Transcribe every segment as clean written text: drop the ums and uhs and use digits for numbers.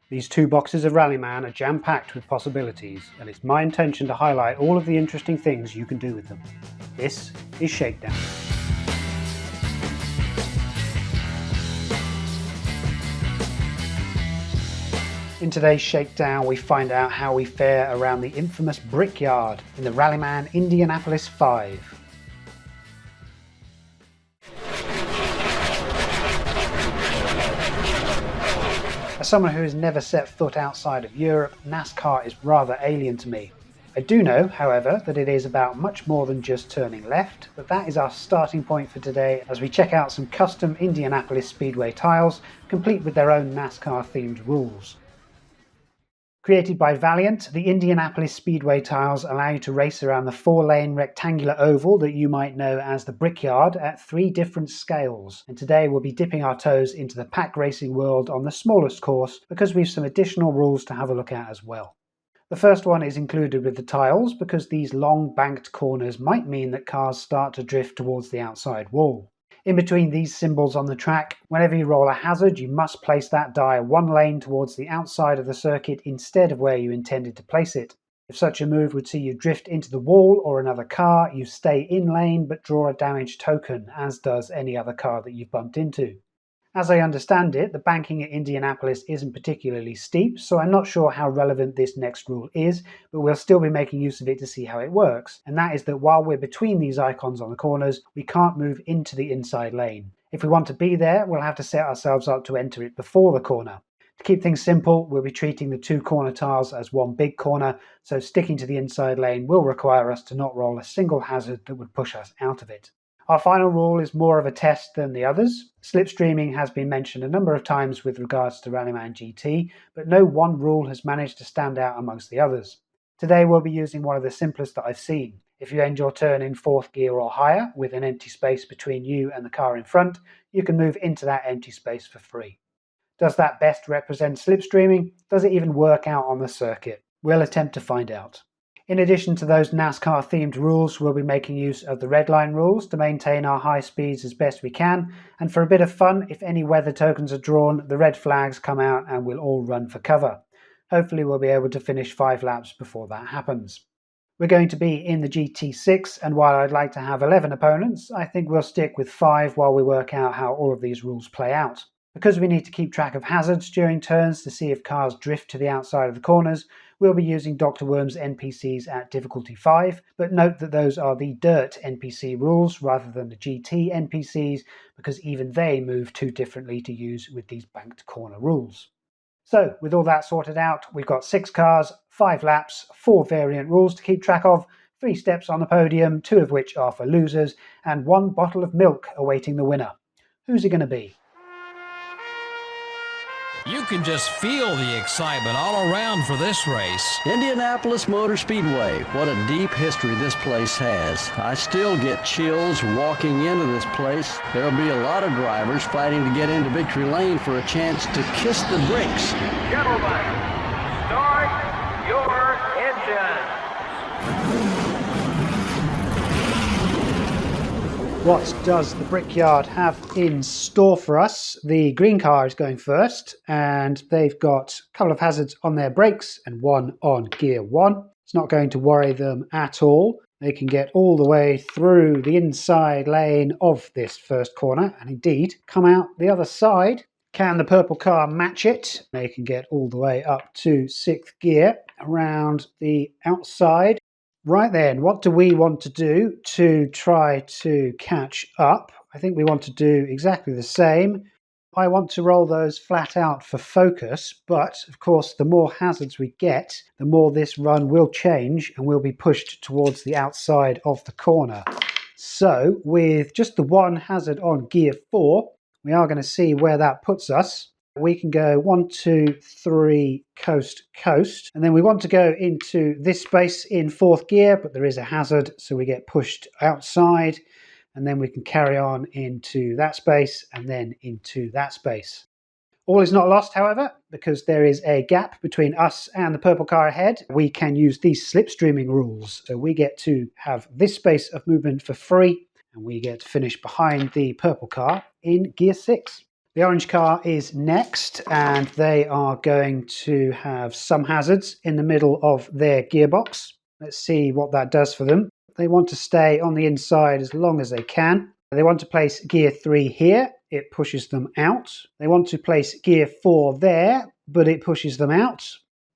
These two boxes of Rallyman are jam-packed with possibilities, and it's my intention to highlight all of the interesting things you can do with them. This is Shakedown. In today's Shakedown, we find out how we fare around the infamous Brickyard in the Rallyman Indianapolis 5. As someone who has never set foot outside of Europe, NASCAR is rather alien to me. I do know, however, that it is about much more than just turning left, but that is our starting point for today as we check out some custom Indianapolis Speedway tiles, complete with their own NASCAR-themed rules. Created by Valiant, the Indianapolis Speedway tiles allow you to race around the 4-lane rectangular oval that you might know as the Brickyard at 3 different scales. And today we'll be dipping our toes into the pack racing world on the smallest course because we've some additional rules to have a look at as well. The first one is included with the tiles because these long banked corners might mean that cars start to drift towards the outside wall. In between these symbols on the track, whenever you roll a hazard, you must place that die 1 lane towards the outside of the circuit instead of where you intended to place it. If such a move would see you drift into the wall or another car, you stay in lane but draw a damage token, as does any other car that you've bumped into. As I understand it, the banking at Indianapolis isn't particularly steep, so I'm not sure how relevant this next rule is, but we'll still be making use of it to see how it works. And that is that while we're between these icons on the corners, we can't move into the inside lane. If we want to be there, we'll have to set ourselves up to enter it before the corner. To keep things simple, we'll be treating the 2 corner tiles as one big corner, so sticking to the inside lane will require us to not roll a single hazard that would push us out of it. Our final rule is more of a test than the others. Slipstreaming has been mentioned a number of times with regards to Rallyman GT, but no one rule has managed to stand out amongst the others. Today we'll be using one of the simplest that I've seen. If you end your turn in 4th gear or higher, with an empty space between you and the car in front, you can move into that empty space for free. Does that best represent slipstreaming? Does it even work out on the circuit? We'll attempt to find out. In addition to those NASCAR-themed rules, we'll be making use of the redline rules to maintain our high speeds as best we can, and for a bit of fun, if any weather tokens are drawn, the red flags come out and we'll all run for cover. Hopefully we'll be able to finish 5 laps before that happens. We're going to be in the GT6, and while I'd like to have 11 opponents, I think we'll stick with 5 while we work out how all of these rules play out. Because we need to keep track of hazards during turns to see if cars drift to the outside of the corners, we'll be using Dr. Worm's NPCs at difficulty 5, but note that those are the Dirt NPC rules rather than the GT NPCs, because even they move too differently to use with these banked corner rules. So, with all that sorted out, we've got 6 cars, 5 laps, 4 variant rules to keep track of, 3 steps on the podium, 2 of which are for losers, and 1 bottle of milk awaiting the winner. Who's it going to be? You can just feel the excitement all around for this race. Indianapolis Motor Speedway. What a deep history this place has. I still get chills walking into this place. There'll be a lot of drivers fighting to get into victory lane for a chance to kiss the brakes. Gentlemen, start your engine. What does the Brickyard have in store for us? The green car is going first, and they've got a couple of hazards on their brakes and 1 on gear 1. It's not going to worry them at all. They can get all the way through the inside lane of this first corner, and indeed come out the other side. Can the purple car match it? They can get all the way up to 6th gear around the outside. Right then, what do we want to do to try to catch up? I think we want to do exactly the same. I want to roll those flat out for focus, but of course the more hazards we get, the more this run will change and we'll be pushed towards the outside of the corner. So with just the 1 hazard on gear 4, we are going to see where that puts us. We can go 1, 2, 3, coast, coast. And then we want to go into this space in 4th gear, but there is a hazard, so we get pushed outside. And then we can carry on into that space and then into that space. All is not lost, however, because there is a gap between us and the purple car ahead. We can use these slipstreaming rules. So we get to have this space of movement for free, and we get to finish behind the purple car in gear 6. The orange car is next, and they are going to have some hazards in the middle of their gearbox. Let's see what that does for them. They want to stay on the inside as long as they can. They want to place gear 3 here. It pushes them out. They want to place gear 4 there, but it pushes them out.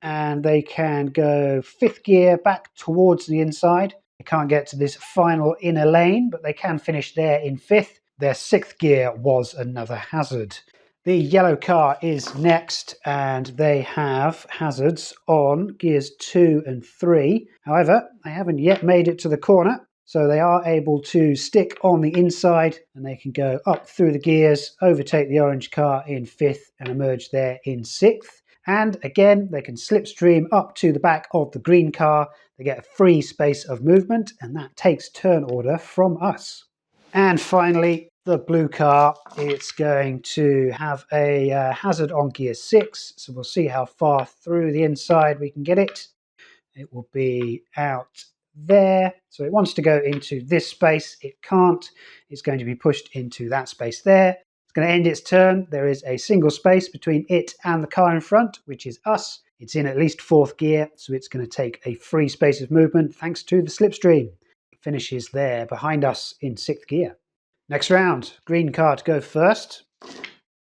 And they can go 5th gear back towards the inside. They can't get to this final inner lane, but they can finish there in 5th. Their 6th gear was another hazard. The yellow car is next, and they have hazards on gears 2 and 3. However, they haven't yet made it to the corner, so they are able to stick on the inside, and they can go up through the gears, overtake the orange car in 5th and emerge there in 6th. And again, they can slipstream up to the back of the green car. They get a free space of movement, and that takes turn order from us. And finally, the blue car, it's going to have a hazard on gear 6. So we'll see how far through the inside we can get it. It will be out there. So it wants to go into this space. It can't. It's going to be pushed into that space there. It's going to end its turn. There is a single space between it and the car in front, which is us. It's in at least 4th gear, so it's going to take a free space of movement thanks to the slipstream. It finishes there behind us in 6th gear. Next round, green car to go first.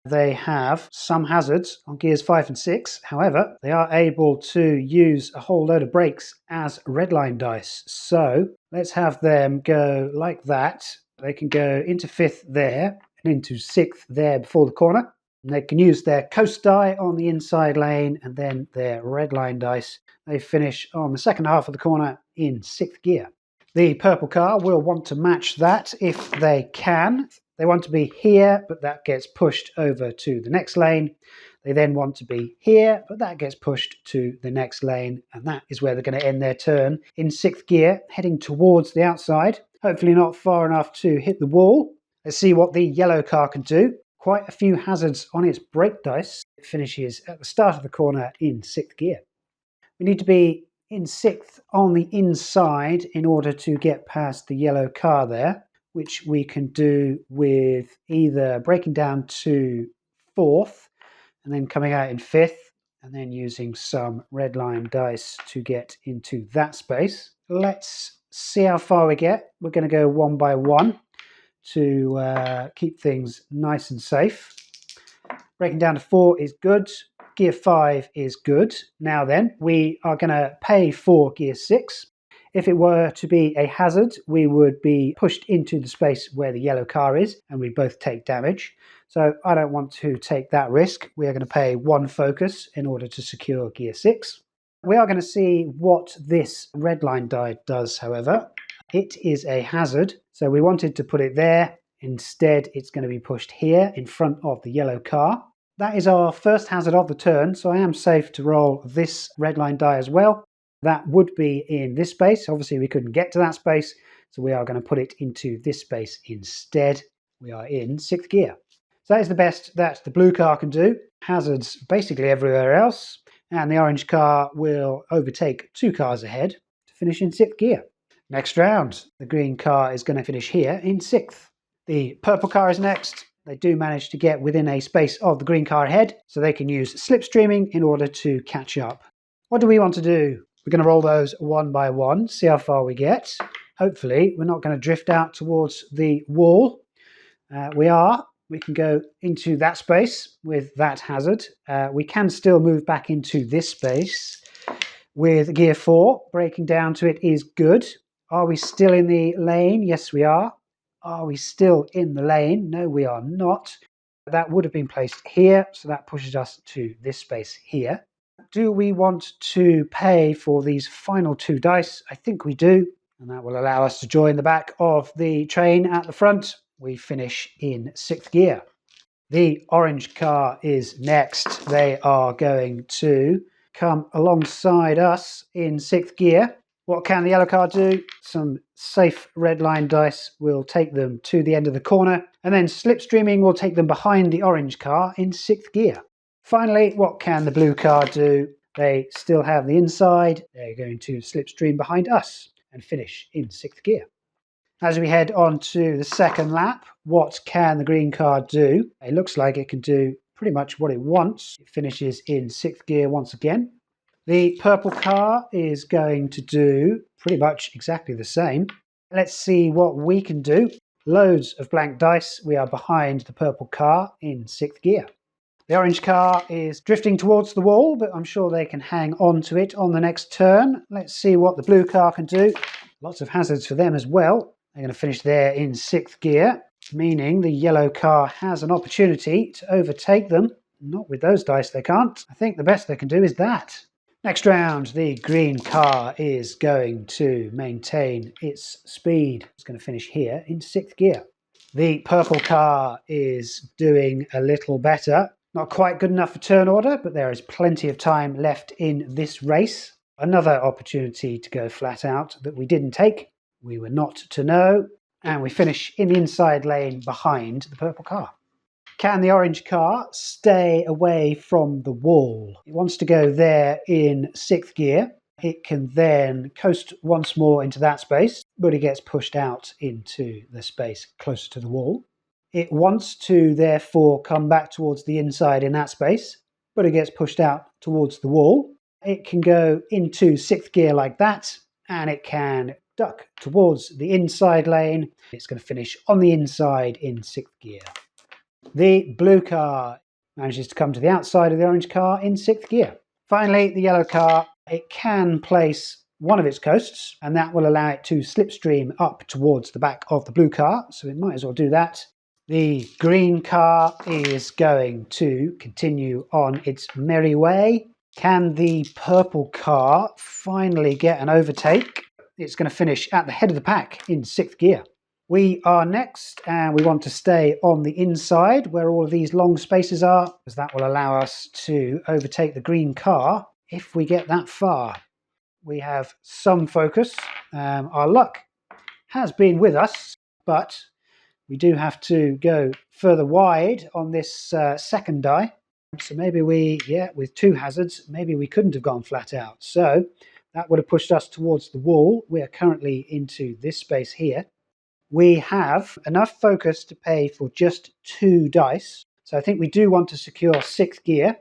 They have some hazards on gears 5 and 6. However, they are able to use a whole load of brakes as redline dice. So let's have them go like that. They can go into 5th there and into 6th there before the corner. And they can use their coast die on the inside lane and then their redline dice. They finish on the second half of the corner in 6th gear. The purple car will want to match that if they can. They want to be here, but that gets pushed over to the next lane. They then want to be here, but that gets pushed to the next lane. And that is where they're going to end their turn in 6th gear, heading towards the outside. Hopefully not far enough to hit the wall. Let's see what the yellow car can do. Quite a few hazards on its brake dice. It finishes at the start of the corner in 6th gear. We need to be in 6th on the inside in order to get past the yellow car there, which we can do with either breaking down to 4th and then coming out in 5th and then using some redline dice to get into that space. Let's see how far we get. We're going to go one by one to keep things nice and safe. Breaking down to 4 is good. Gear 5 is good. Now then, we are going to pay for gear 6. If it were to be a hazard, we would be pushed into the space where the yellow car is, and we both take damage. So I don't want to take that risk. We are going to pay 1 focus in order to secure gear 6. We are going to see what this redline die does, however. It is a hazard, so we wanted to put it there. Instead, it's going to be pushed here in front of the yellow car. That is our first hazard of the turn, so I am safe to roll this redline die as well. That would be in this space. Obviously, we couldn't get to that space, so we are going to put it into this space instead. We are in 6th gear. So that is the best that the blue car can do. Hazards basically everywhere else, and the orange car will overtake 2 cars ahead to finish in 6th gear. Next round, the green car is going to finish here in 6th. The purple car is next. They do manage to get within a space of the green car ahead, so they can use slipstreaming in order to catch up. What do we want to do? We're going to roll those one by one, see how far we get. Hopefully, we're not going to drift out towards the wall. We can go into that space with that hazard. We can still move back into this space with gear 4. Breaking down to it is good. Are we still in the lane? Yes, we are. Are we still in the lane? No, we are not. That would have been placed here, so that pushes us to this space here. Do we want to pay for these final 2 dice? I think we do, and that will allow us to join the back of the train at the front. We finish in 6th gear. The orange car is next. They are going to come alongside us in 6th gear. What can the yellow car do? Some safe redline dice will take them to the end of the corner, and then slipstreaming will take them behind the orange car in 6th gear. Finally, what can the blue car do? They still have the inside. They're going to slipstream behind us and finish in 6th gear. As we head on to the second lap, what can the green car do? It looks like it can do pretty much what it wants. It finishes in 6th gear once again. The purple car is going to do pretty much exactly the same. Let's see what we can do. Loads of blank dice. We are behind the purple car in 6th gear. The orange car is drifting towards the wall, but I'm sure they can hang on to it on the next turn. Let's see what the blue car can do. Lots of hazards for them as well. They're going to finish there in 6th gear, meaning the yellow car has an opportunity to overtake them. Not with those dice, they can't. I think the best they can do is that. Next round, the green car is going to maintain its speed. It's going to finish here in 6th gear. The purple car is doing a little better. Not quite good enough for turn order, but there is plenty of time left in this race. Another opportunity to go flat out that we didn't take. We were not to know, and we finish in the inside lane behind the purple car. Can the orange car stay away from the wall? It wants to go there in 6th gear. It can then coast once more into that space, but it gets pushed out into the space closer to the wall. It wants to therefore come back towards the inside in that space, but it gets pushed out towards the wall. It can go into 6th gear like that, and it can duck towards the inside lane. It's going to finish on the inside in 6th gear. The blue car manages to come to the outside of the orange car in 6th gear. Finally, the yellow car, it can place one of its coasts, and that will allow it to slipstream up towards the back of the blue car, so it might as well do that. The green car is going to continue on its merry way. Can the purple car finally get an overtake? It's going to finish at the head of the pack in 6th gear. We are next, and we want to stay on the inside where all of these long spaces are, because that will allow us to overtake the green car if we get that far. We have some focus. Our luck has been with us, but we do have to go further wide on this second die. So maybe with 2 hazards, maybe we couldn't have gone flat out. So that would have pushed us towards the wall. We are currently into this space here. We have enough focus to pay for just 2 dice. So I think we do want to secure 6th gear,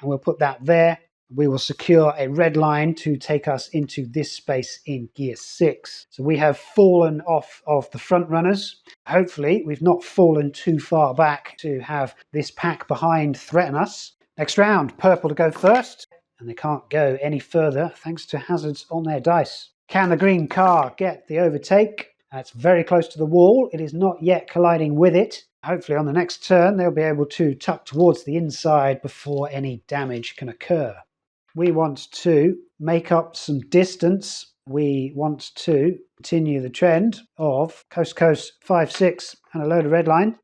and we'll put that there. We will secure a red line to take us into this space in gear 6. So we have fallen off of the front runners. Hopefully we've not fallen too far back to have this pack behind threaten us. Next round, purple to go first, and they can't go any further thanks to hazards on their dice. Can the green car get the overtake? It's very close to the wall. It is not yet colliding with it. Hopefully on the next turn they'll be able to tuck towards the inside before any damage can occur. We want to make up some distance. We want to continue the trend of coast-to-coast 5-6 and a load of red line.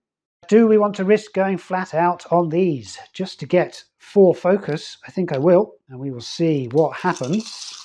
Do we want to risk going flat out on these just to get 4 focus? I think I will, and we will see what happens.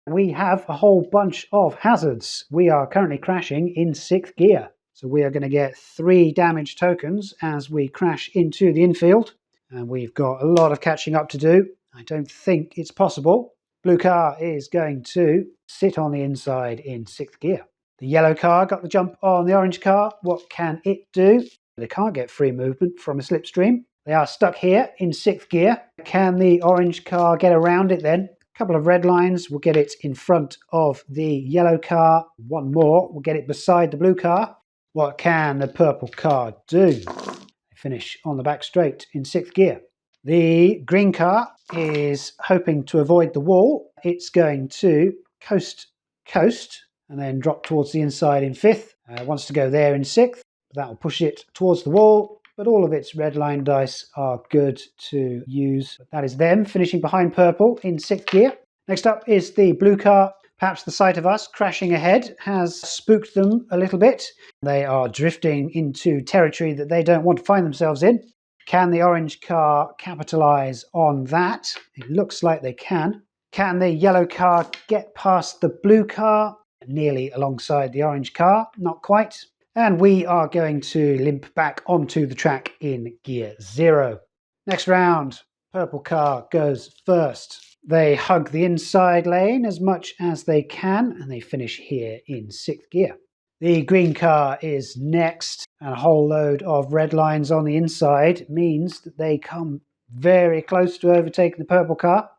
We have a whole bunch of hazards. We are currently crashing in 6th gear. So we are going to get 3 damage tokens as we crash into the infield. And we've got a lot of catching up to do. I don't think it's possible. Blue car is going to sit on the inside in 6th gear. The yellow car got the jump on the orange car. What can it do? They can't get free movement from a slipstream. They are stuck here in 6th gear. Can the orange car get around it then? A couple of red lines will get it in front of the yellow car. 1 more will get it beside the blue car. What can the purple car do? They finish on the back straight in 6th gear. The green car is hoping to avoid the wall. It's going to coast and then drop towards the inside in 5th. Wants to go there in 6th. That will push it towards the wall, but all of its red line dice are good to use. That is them finishing behind purple in 6th gear. Next up is the blue car. Perhaps the sight of us crashing ahead has spooked them a little bit. They are drifting into territory that they don't want to find themselves in. Can the orange car capitalize on that? It looks like they can. Can the yellow car get past the blue car? Nearly alongside the orange car, not quite. And we are going to limp back onto the track in gear 0. Next round, purple car goes first. They hug the inside lane as much as they can, and they finish here in 6th gear. The green car is next, and a whole load of red lines on the inside means that they come very close to overtaking the purple car.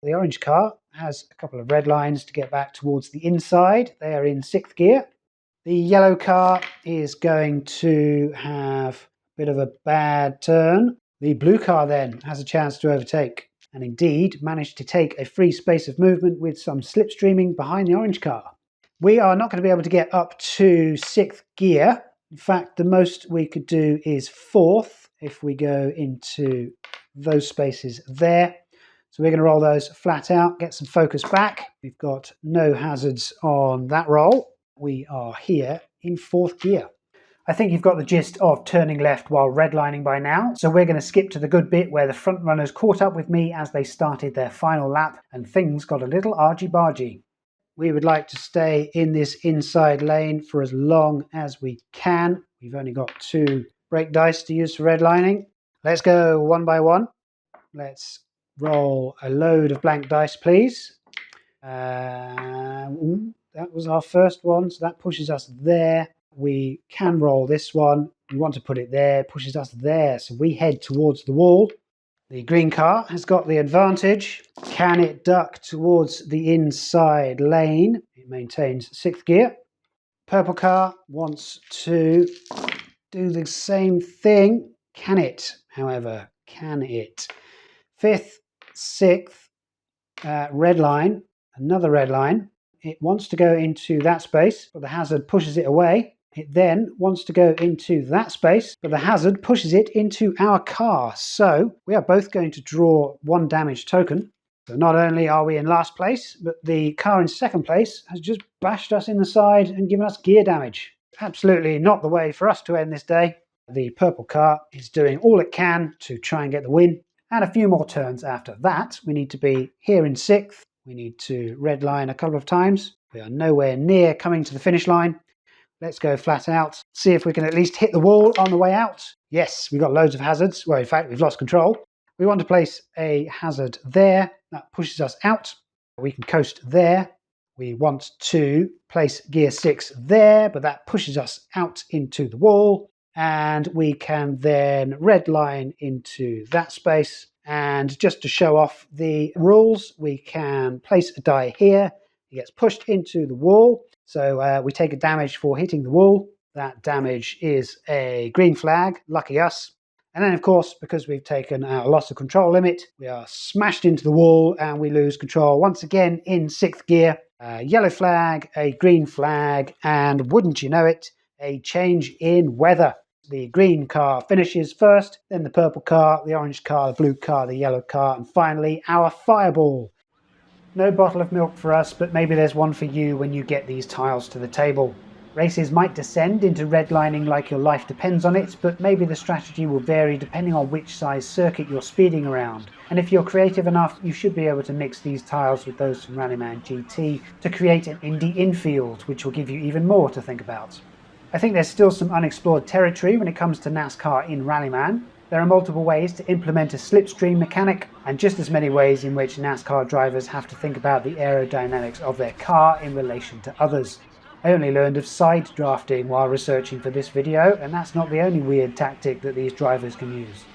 The orange car has a couple of red lines to get back towards the inside. They are in 6th gear. The yellow car is going to have a bit of a bad turn. The blue car then has a chance to overtake, and indeed managed to take a free space of movement with some slipstreaming behind the orange car. We are not going to be able to get up to 6th gear. In fact, the most we could do is 4th if we go into those spaces there. So we're going to roll those flat out, get some focus back. We've got no hazards on that roll. We are here in 4th gear. I think you've got the gist of turning left while redlining by now. So we're going to skip to the good bit where the front runners caught up with me as they started their final lap and things got a little argy-bargy. We would like to stay in this inside lane for as long as we can. We've only got 2 brake dice to use for redlining. Let's go one by one. Let's roll a load of blank dice, please. That was our first one, so that pushes us there. We can roll this one. We want to put it there, pushes us there. So we head towards the wall. The green car has got the advantage. Can it duck towards the inside lane? It maintains 6th gear. Purple car wants to do the same thing. Can it, however? Can it? 5th, 6th, red line, another red line. It wants to go into that space, but the hazard pushes it away. It then wants to go into that space, but the hazard pushes it into our car. So we are both going to draw 1 damage token. So not only are we in last place, but the car in 2nd place has just bashed us in the side and given us gear damage. Absolutely not the way for us to end this day. The purple car is doing all it can to try and get the win. And a few more turns after that. We need to be here in 6th. We need to redline a couple of times. We are nowhere near coming to the finish line. Let's go flat out, see if we can at least hit the wall on the way out. Yes, we've got loads of hazards. Well, in fact, we've lost control. We want to place a hazard there. That pushes us out. We can coast there. We want to place gear 6 there, but that pushes us out into the wall. And we can then redline into that space. And just to show off the rules, we can place a die here. It gets pushed into the wall. So we take a damage for hitting the wall. That damage is a green flag, lucky us. And then, of course, because we've taken our loss of control limit, we are smashed into the wall and we lose control once again in 6th gear. Yellow flag, a green flag, and wouldn't you know it, a change in weather. The green car finishes first, then the purple car, the orange car, the blue car, the yellow car, and finally our fireball. No bottle of milk for us, but maybe there's one for you when you get these tiles to the table. Races might descend into redlining like your life depends on it, but maybe the strategy will vary depending on which size circuit you're speeding around. And if you're creative enough, you should be able to mix these tiles with those from Rallyman GT to create an Indy infield, which will give you even more to think about. I think there's still some unexplored territory when it comes to NASCAR in Rallyman. There are multiple ways to implement a slipstream mechanic, and just as many ways in which NASCAR drivers have to think about the aerodynamics of their car in relation to others. I only learned of side drafting while researching for this video, and that's not the only weird tactic that these drivers can use.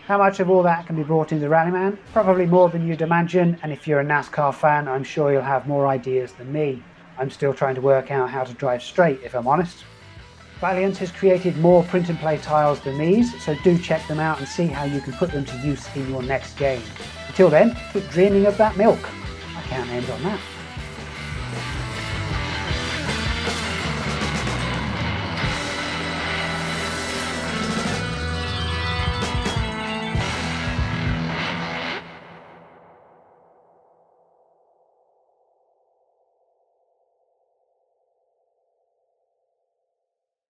How much of all that can be brought into Rallyman? Probably more than you'd imagine, and if you're a NASCAR fan, I'm sure you'll have more ideas than me. I'm still trying to work out how to drive straight, if I'm honest. Valiant has created more print and play tiles than these, so do check them out and see how you can put them to use in your next game. Until then, keep dreaming of that milk. I can't end on that.